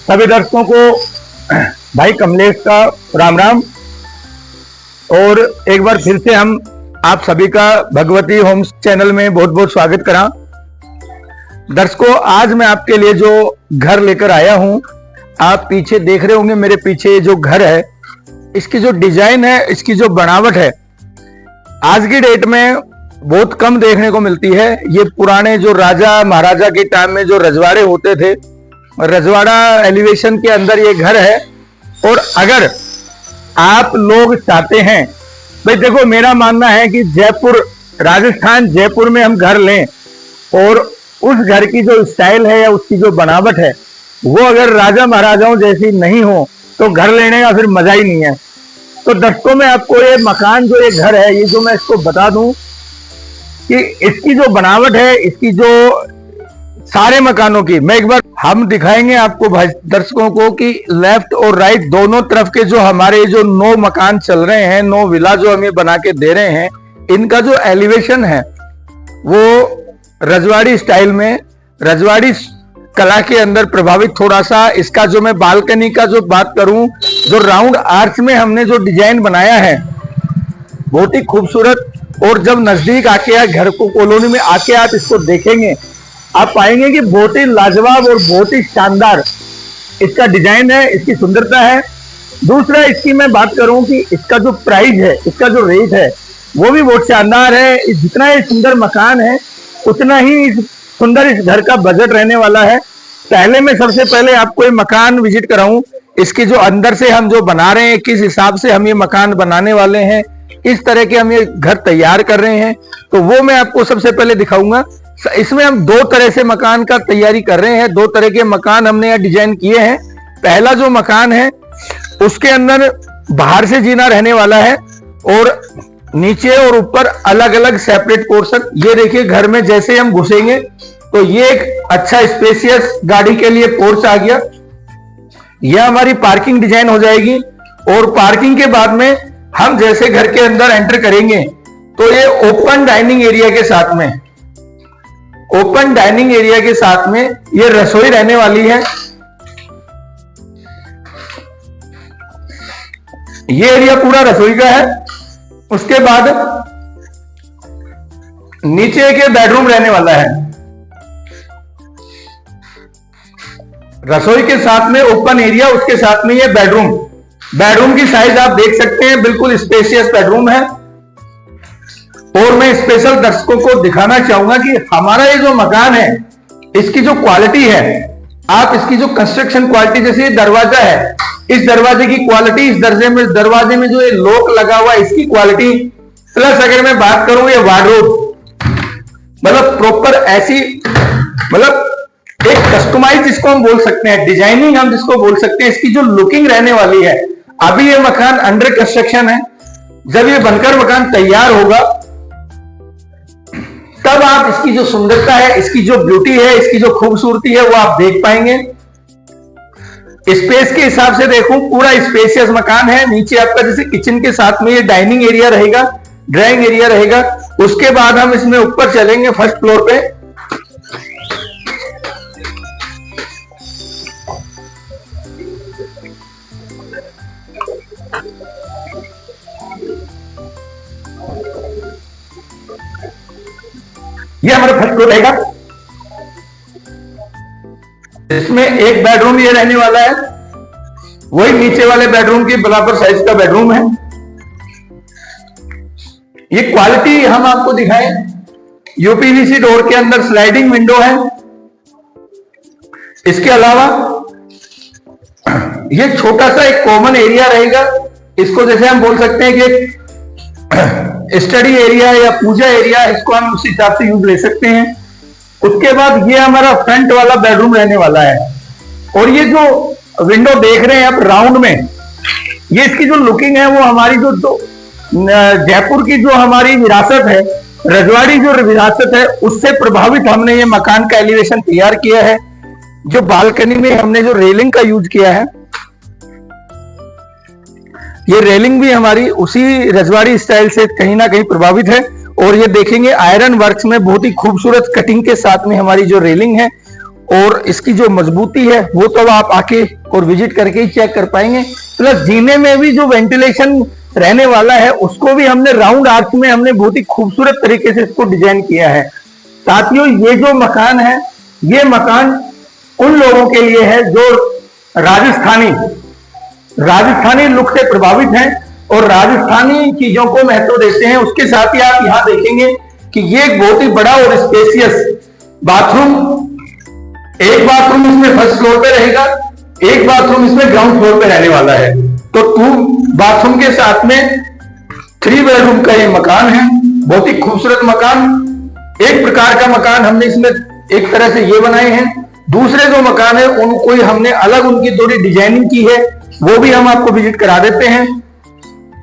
सभी दर्शकों को भाई कमलेश का राम राम। और एक बार फिर से हम आप सभी का भगवती होम्स चैनल में बहुत बहुत स्वागत करा। दर्शकों, आज मैं आपके लिए जो घर लेकर आया हूं, आप पीछे देख रहे होंगे मेरे पीछे जो घर है, इसकी जो डिजाइन है, इसकी जो बनावट है, आज की डेट में बहुत कम देखने को मिलती है। ये पुराने जो राजा महाराजा के टाइम में जो रजवाड़े होते थे, रजवाड़ा एलिवेशन के अंदर ये घर है। और अगर आप लोग चाहते हैं, भाई देखो, मेरा मानना है कि जयपुर, राजस्थान जयपुर में हम घर लें और उस घर की जो स्टाइल है या उसकी जो बनावट है वो अगर राजा महाराजाओं जैसी नहीं हो तो घर लेने का फिर मजा ही नहीं है। तो दर्शकों में आपको ये मकान, जो ये घर है, ये जो मैं इसको बता दूं कि इसकी जो बनावट है, इसकी जो सारे मकानों की मैं एक बार हम दिखाएंगे आपको भाई दर्शकों को कि लेफ्ट और राइट दोनों तरफ के जो हमारे जो 9 मकान चल रहे हैं, 9 विला जो हमें बना के दे रहे हैं, इनका जो एलिवेशन है वो रजवाड़ी स्टाइल में, रजवाड़ी कला के अंदर प्रभावित थोड़ा सा। इसका जो मैं बालकनी का जो बात करूं, जो राउंड आर्च में हमने जो डिजाइन बनाया है बहुत ही खूबसूरत। और जब नजदीक आके या घर को कॉलोनी में आके आप इसको देखेंगे, आप पाएंगे कि बहुत ही लाजवाब और बहुत ही शानदार इसका डिजाइन है, इसकी सुंदरता है। दूसरा, इसकी मैं बात करूं कि इसका जो प्राइस है, इसका जो रेट है वो भी बहुत शानदार है। जितना ये सुंदर मकान है उतना ही सुंदर इस घर का बजट रहने वाला है। पहले मैं सबसे पहले आपको ये मकान विजिट कराऊं, इसकी जो अंदर से हम जो बना रहे हैं, किस हिसाब से हम ये मकान बनाने वाले हैं, किस तरह के हम ये घर तैयार कर रहे हैं, तो वो मैं आपको सबसे पहले दिखाऊंगा। इसमें हम 2 तरह से मकान का तैयारी कर रहे हैं, 2 तरह के मकान हमने यहाँ डिजाइन किए हैं। पहला जो मकान है उसके अंदर बाहर से जीना रहने वाला है और नीचे और ऊपर अलग अलग सेपरेट पोर्शन। ये देखिए, घर में जैसे हम घुसेंगे तो ये एक अच्छा स्पेशियस गाड़ी के लिए पोर्च आ गया। यह हमारी पार्किंग डिजाइन हो जाएगी। और पार्किंग के बाद में हम जैसे घर के अंदर एंटर करेंगे तो ये ओपन डाइनिंग एरिया के साथ में, ओपन डाइनिंग एरिया के साथ में ये रसोई रहने वाली है। ये एरिया पूरा रसोई का है। उसके बाद नीचे एक बेडरूम रहने वाला है। रसोई के साथ में ओपन एरिया, उसके साथ में ये बेडरूम। बेडरूम की साइज आप देख सकते हैं, बिल्कुल स्पेशियस बेडरूम है। और मैं स्पेशल दर्शकों को दिखाना चाहूंगा कि हमारा ये जो मकान है, इसकी जो क्वालिटी है, आप इसकी जो कंस्ट्रक्शन क्वालिटी, जैसे ये दरवाजा है, इस दरवाजे की क्वालिटी, इस दरवाजे में जो ये लॉक लगा हुआ है इसकी क्वालिटी, प्लस अगर मैं बात करूं ये वार्डरोब, मतलब प्रॉपर ऐसी, मतलब एक कस्टमाइज जिसको हम बोल सकते हैं, डिजाइनिंग हम जिसको बोल सकते हैं, इसकी जो लुकिंग रहने वाली है। अभी ये मकान अंडर कंस्ट्रक्शन है। जब ये बनकर मकान तैयार होगा तब आप इसकी जो सुंदरता है, इसकी जो ब्यूटी है, इसकी जो खूबसूरती है वो आप देख पाएंगे। स्पेस के हिसाब से देखूं, पूरा स्पेशियस मकान है। नीचे आपका जैसे किचन के साथ में ये डाइनिंग एरिया रहेगा, ड्राइंग एरिया रहेगा। उसके बाद हम इसमें ऊपर चलेंगे फर्स्ट फ्लोर पे। ये हमारा फर्स्ट फ्लोर रहेगा। इसमें एक बेडरूम ये रहने वाला है, वही नीचे वाले बेडरूम की बराबर साइज का बेडरूम है। ये क्वालिटी हम आपको दिखाएं, यूपीवीसी डोर के अंदर स्लाइडिंग विंडो है। इसके अलावा ये छोटा सा एक कॉमन एरिया रहेगा। इसको जैसे हम बोल सकते हैं कि स्टडी एरिया या पूजा एरिया, इसको हम उस हिसाब से यूज ले सकते हैं। उसके बाद ये हमारा फ्रंट वाला बेडरूम रहने वाला है। और ये जो विंडो देख रहे हैं आप राउंड में, ये इसकी जो लुकिंग है वो हमारी जो जयपुर की जो हमारी विरासत है, रजवाड़ी जो विरासत है, उससे प्रभावित हमने ये मकान का एलिवेशन तैयार किया है। जो बालकनी में हमने जो रेलिंग का यूज किया है, ये रेलिंग भी हमारी उसी रजवाड़ी स्टाइल से कहीं ना कहीं प्रभावित है। और ये देखेंगे आयरन वर्क्स में बहुत ही खूबसूरत कटिंग के साथ में हमारी जो रेलिंग है और इसकी जो मजबूती है वो तो आप आके और विजिट करके ही चेक कर पाएंगे। प्लस जीने में भी जो वेंटिलेशन रहने वाला है उसको भी हमने राउंड आर्च में हमने बहुत ही खूबसूरत तरीके से इसको डिजाइन किया है। साथियों, ये जो मकान है, ये मकान उन लोगों के लिए है जो राजस्थानी लुक से प्रभावित हैं और राजस्थानी चीजों को महत्व देते हैं। उसके साथ ही आप यहां देखेंगे कि ये एक बहुत ही बड़ा और स्पेसियस बाथरूम, एक बाथरूम इसमें फर्स्ट फ्लोर पे रहेगा, एक बाथरूम इसमें ग्राउंड फ्लोर पे रहने वाला है। तो 2 बाथरूम के साथ में 3 बेडरूम का ये मकान है। बहुत ही खूबसूरत मकान, एक प्रकार का मकान हमने इसमें एक तरह से ये बनाए हैं। दूसरे जो मकान है उनको ही हमने अलग उनकी थोड़ी डिजाइनिंग की है, वो भी हम आपको विजिट करा देते हैं।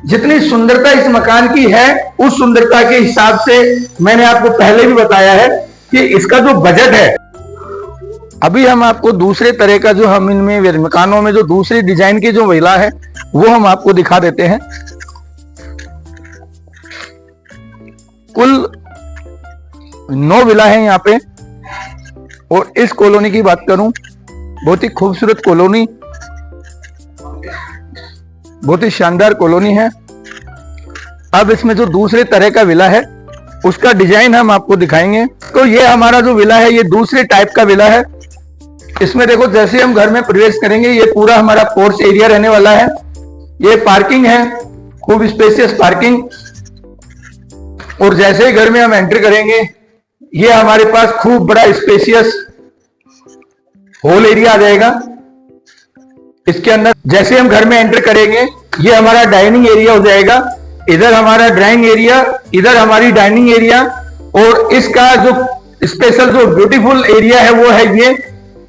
जितनी सुंदरता इस मकान की है उस सुंदरता के हिसाब से मैंने आपको पहले भी बताया है कि इसका जो बजट है, अभी हम आपको दूसरे तरह का जो हम इनमें मकानों में जो दूसरी डिजाइन की जो विला है वो हम आपको दिखा देते हैं। कुल 9 विला है यहाँ पे। और इस कॉलोनी की बात करूं, बहुत ही खूबसूरत कॉलोनी, बहुत ही शानदार कॉलोनी है। अब इसमें जो दूसरे तरह का विला है उसका डिजाइन हम आपको दिखाएंगे। तो ये हमारा जो विला है ये दूसरे टाइप का विला है। इसमें देखो, जैसे हम घर में प्रवेश करेंगे ये पूरा हमारा पोर्च एरिया रहने वाला है। ये पार्किंग है, खूब स्पेसियस पार्किंग। और जैसे ही घर में हम एंटर करेंगे ये हमारे पास खूब बड़ा स्पेसियस हॉल एरिया आ जाएगा। इसके अंदर जैसे हम घर में एंटर करेंगे ये हमारा डाइनिंग एरिया हो जाएगा। इधर हमारा ड्राइंग एरिया, इधर हमारी डाइनिंग एरिया। और इसका जो स्पेशल जो ब्यूटीफुल एरिया है वो है ये,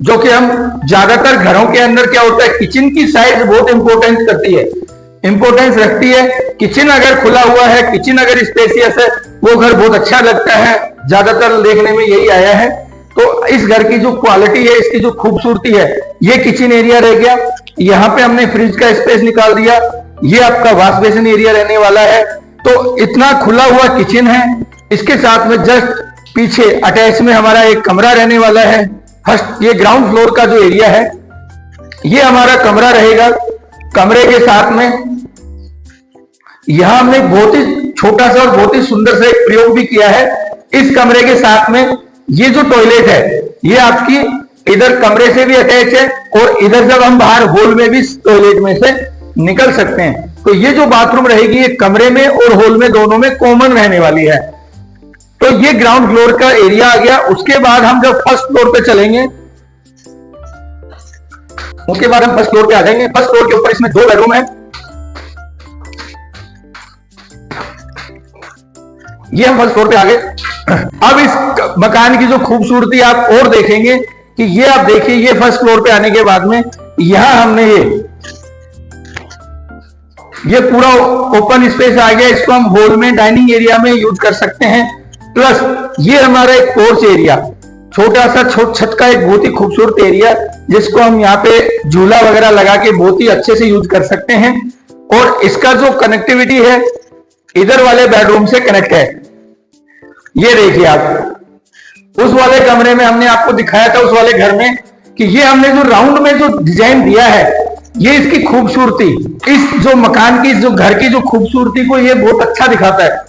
जो कि हम ज्यादातर घरों के अंदर क्या होता है, किचन की साइज बहुत इंपॉर्टेंस रखती है। किचन अगर खुला हुआ है, किचन अगर स्पेसियस है, वो घर बहुत अच्छा लगता है। ज्यादातर देखने में यही आया है। तो इस घर की जो क्वालिटी है, इसकी जो खूबसूरती है, ये किचन एरिया रह गया। यहाँ पे हमने फ्रिज का स्पेस निकाल दिया। ये आपका वॉश बेसिन एरिया रहने वाला है। तो इतना खुला हुआ किचन है। इसके साथ में जस्ट पीछे अटैच में हमारा एक कमरा रहने वाला है। फर्स्ट ये ग्राउंड फ्लोर का जो एरिया है ये हमारा कमरा रहेगा। कमरे के साथ में यहां हमने बहुत ही छोटा सा और बहुत ही सुंदर सा एक प्रयोग भी किया है। इस कमरे के साथ में ये जो टॉयलेट है ये आपकी इधर कमरे से भी अटैच है और इधर जब हम बाहर हॉल में भी टॉयलेट में से निकल सकते हैं। तो ये जो बाथरूम रहेगी ये कमरे में और हॉल में दोनों में कॉमन रहने वाली है। तो ये ग्राउंड फ्लोर का एरिया आ गया। उसके बाद हम जब फर्स्ट फ्लोर पे चलेंगे, उसके बाद हम फर्स्ट फ्लोर पे आ जाएंगे। फर्स्ट फ्लोर के ऊपर इसमें 2 बेडरूम है। ये हम फर्स्ट फ्लोर पे आ गए। अब इस मकान की जो खूबसूरती आप और देखेंगे कि ये आप देखिए, ये फर्स्ट फ्लोर पे आने के बाद में यहां हमने ये पूरा ओपन स्पेस आ गया। इसको हम हॉल में, डाइनिंग एरिया में यूज कर सकते हैं। प्लस ये हमारा एक पोर्च एरिया, छोटा सा छत का एक बहुत ही खूबसूरत एरिया, जिसको हम यहाँ पे झूला वगैरह लगा के बहुत ही अच्छे से यूज कर सकते हैं। और इसका जो कनेक्टिविटी है इधर वाले बेडरूम से कनेक्ट है। ये देखिए आप, उस वाले कमरे में हमने आपको दिखाया था, उस वाले घर में, कि ये हमने जो राउंड में जो डिजाइन दिया है, ये इसकी खूबसूरती, इस जो मकान की, जो घर की जो खूबसूरती को ये बहुत अच्छा दिखाता है।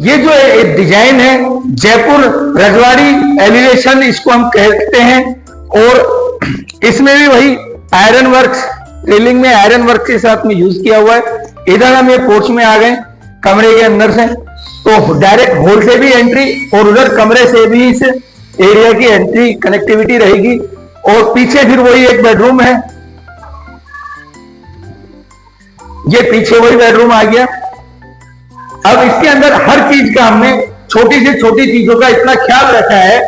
ये जो डिजाइन है जयपुर रजवाड़ी एलिवेशन इसको हम कहते हैं। और इसमें भी वही आयरन वर्क्स, रेलिंग में आयरन वर्क के साथ में यूज किया हुआ है। इधर हम ये पोर्च में आ गए कमरे के अंदर से, तो डायरेक्ट हॉल से भी एंट्री और उधर कमरे से भी इस एरिया की एंट्री कनेक्टिविटी रहेगी। और पीछे फिर वही एक बेडरूम है, ये पीछे वही बेडरूम आ गया। अब इसके अंदर हर चीज का हमने छोटी से छोटी चीजों का इतना ख्याल रखा है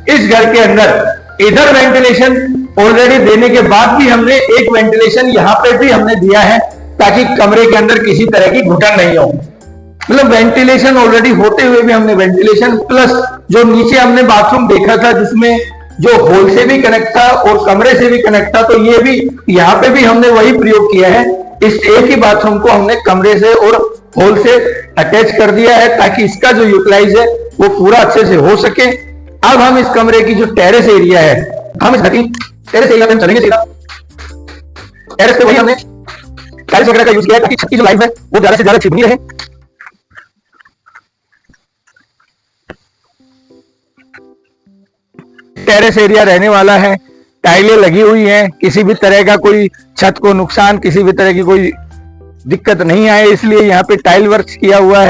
इस घर के अंदर। इधर वेंटिलेशन ऑलरेडी देने के बाद भी हमने एक वेंटिलेशन यहां पे भी हमने दिया है, ताकि कमरे के अंदर किसी तरह की घुटन नहीं हो। मतलब वेंटिलेशन ऑलरेडी होते हुए भी हमने वेंटिलेशन, प्लस जो नीचे हमने बाथरूम देखा था जिसमें जो हॉल से भी कनेक्ट था और कमरे से भी कनेक्ट था, तो ये भी यहाँ पे भी हमने वही प्रयोग किया है। इस एक ही बाथरूम को हमने कमरे से और हॉल से अटैच कर दिया है, ताकि इसका जो यूटिलाइज है वो पूरा अच्छे से हो सके। अब हम इस कमरे की जो टेरेस एरिया है हम इस घर की टेरेस एरिया में चलेंगे सीधा। टेरेस पे वही हमने टाइल्स वगैरह का यूज किया है ताकि छत की जो लाइफ है वो ज्यादा से ज्यादा छिपनी रहे। टेरेस एरिया रहने वाला है, टाइलें लगी हुई हैं, किसी भी तरह का कोई छत को नुकसान, किसी भी तरह की कोई दिक्कत नहीं आए, इसलिए यहाँ पे टाइल वर्क किया हुआ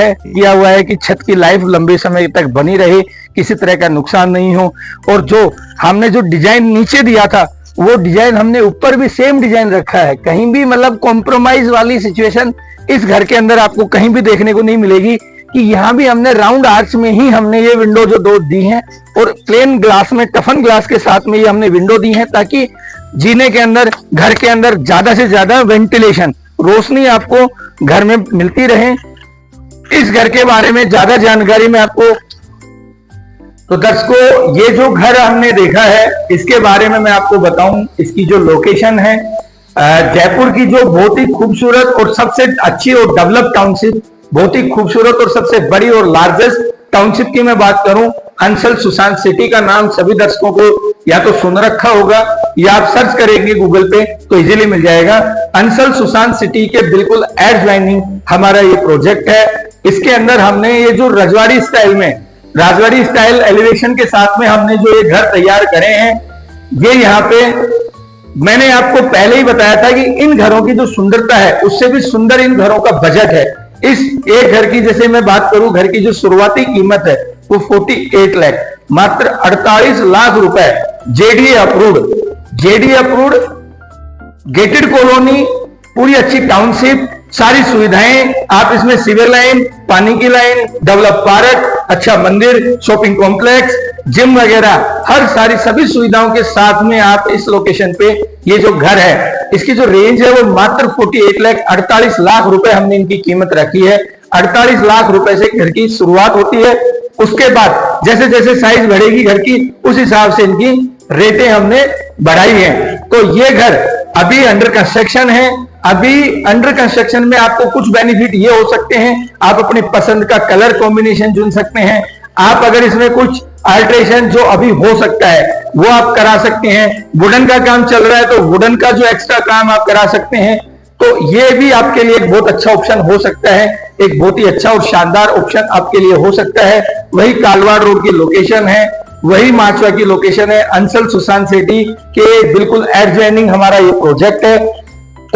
है कि छत की लाइफ लंबे समय तक बनी रहे, किसी तरह का नुकसान नहीं हो। और जो हमने जो डिजाइन नीचे दिया था वो डिजाइन हमने ऊपर भी सेम डिजाइन रखा है। कहीं भी मतलब कॉम्प्रोमाइज वाली सिचुएशन इस घर के अंदर आपको कहीं भी देखने को नहीं मिलेगी कि यहाँ भी हमने राउंड आर्च में ही हमने ये विंडो जो दो दी हैं और प्लेन ग्लास में टफन ग्लास के साथ में ये हमने विंडो दी है ताकि जीने के अंदर घर के अंदर ज्यादा से ज्यादा वेंटिलेशन रोशनी आपको घर में मिलती रहे। इस घर के बारे में ज्यादा जानकारी मैं आपको तो दर्शकों ये जो घर हमने देखा है इसके बारे में मैं आपको बताऊं। इसकी जो लोकेशन है जयपुर की जो बहुत ही खूबसूरत और सबसे अच्छी और डेवलप टाउनशिप, बहुत ही खूबसूरत और सबसे बड़ी और लार्जेस्ट टाउनशिप की मैं बात करूं, अंसल सुशांत सिटी का नाम सभी दर्शकों को या तो सुन रखा होगा या आप सर्च करेंगे गूगल पे तो इजीली मिल जाएगा। अंसल सुशांत सिटी के बिल्कुल एडजॉइनिंग हमारा ये प्रोजेक्ट है। इसके अंदर हमने ये जो राजवाड़ी स्टाइल एलिवेशन के साथ में हमने जो ये घर तैयार करे हैं, ये यहाँ पे मैंने आपको पहले ही बताया था कि इन घरों की जो सुंदरता है उससे भी सुंदर इन घरों का बजट है। इस एक घर की जैसे मैं बात करूं, घर की जो शुरुआती कीमत है वो 48 लाख, मात्र 48 लाख रुपए, जेडीए अप्रूव्ड गेटेड कॉलोनी, पूरी अच्छी टाउनशिप, सारी सुविधाएं, आप इसमें सीवर लाइन, पानी की लाइन, डेवलप पार्क, अच्छा मंदिर, शॉपिंग कॉम्प्लेक्स, जिम वगैरह हर सारी सभी सुविधाओं के साथ में आप इस लोकेशन पे ये जो घर है इसकी जो रेंज है वो मात्र 48 लाख रुपए हमने इनकी कीमत रखी है। 48 लाख रुपए से घर की शुरुआत होती है। उसके बाद जैसे जैसे साइज बढ़ेगी घर की उस हिसाब से इनकी रेटें हमने बढ़ाई है। तो ये घर अभी अंडर कंस्ट्रक्शन है। अभी अंडर कंस्ट्रक्शन में आपको कुछ बेनिफिट ये हो सकते हैं, आप अपनी पसंद का कलर कॉम्बिनेशन चुन सकते हैं। आप अगर इसमें कुछ अल्ट्रेशन जो अभी हो सकता है वो आप करा सकते हैं। वुडन का काम चल रहा है तो वुडन का जो एक्स्ट्रा काम आप करा सकते हैं। तो ये भी आपके लिए एक बहुत अच्छा ऑप्शन हो सकता है, एक बहुत ही अच्छा और शानदार ऑप्शन आपके लिए हो सकता है। वही कालवाड़ रोड की लोकेशन है, वही माचवा की लोकेशन है, अंसल सुशांत सिटी के बिल्कुल एडजॉइनिंग हमारा ये प्रोजेक्ट है।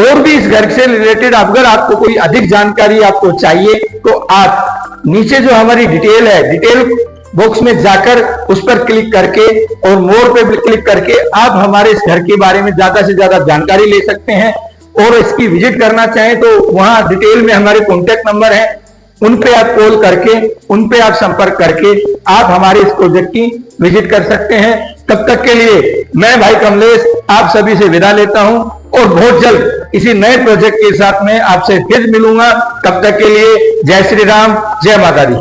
और भी इस घर से रिलेटेड अगर आपको कोई अधिक जानकारी आपको चाहिए तो आप नीचे जो हमारी डिटेल है, डिटेल बॉक्स में जाकर उस पर क्लिक करके और मोर पे क्लिक करके आप हमारे इस घर के बारे में ज्यादा से ज्यादा जानकारी ले सकते हैं। और इसकी विजिट करना चाहें तो वहां डिटेल में हमारे कॉन्टेक्ट नंबर है, उन पे आप कॉल करके, उन पे आप संपर्क करके आप हमारे इस प्रोजेक्ट की विजिट कर सकते हैं। तब तक के लिए मैं भाई कमलेश आप सभी से विदा लेता हूं और बहुत जल्द इसी नए प्रोजेक्ट के साथ में आपसे फिर मिलूंगा। तब तक के लिए जय श्री राम, जय माता दी।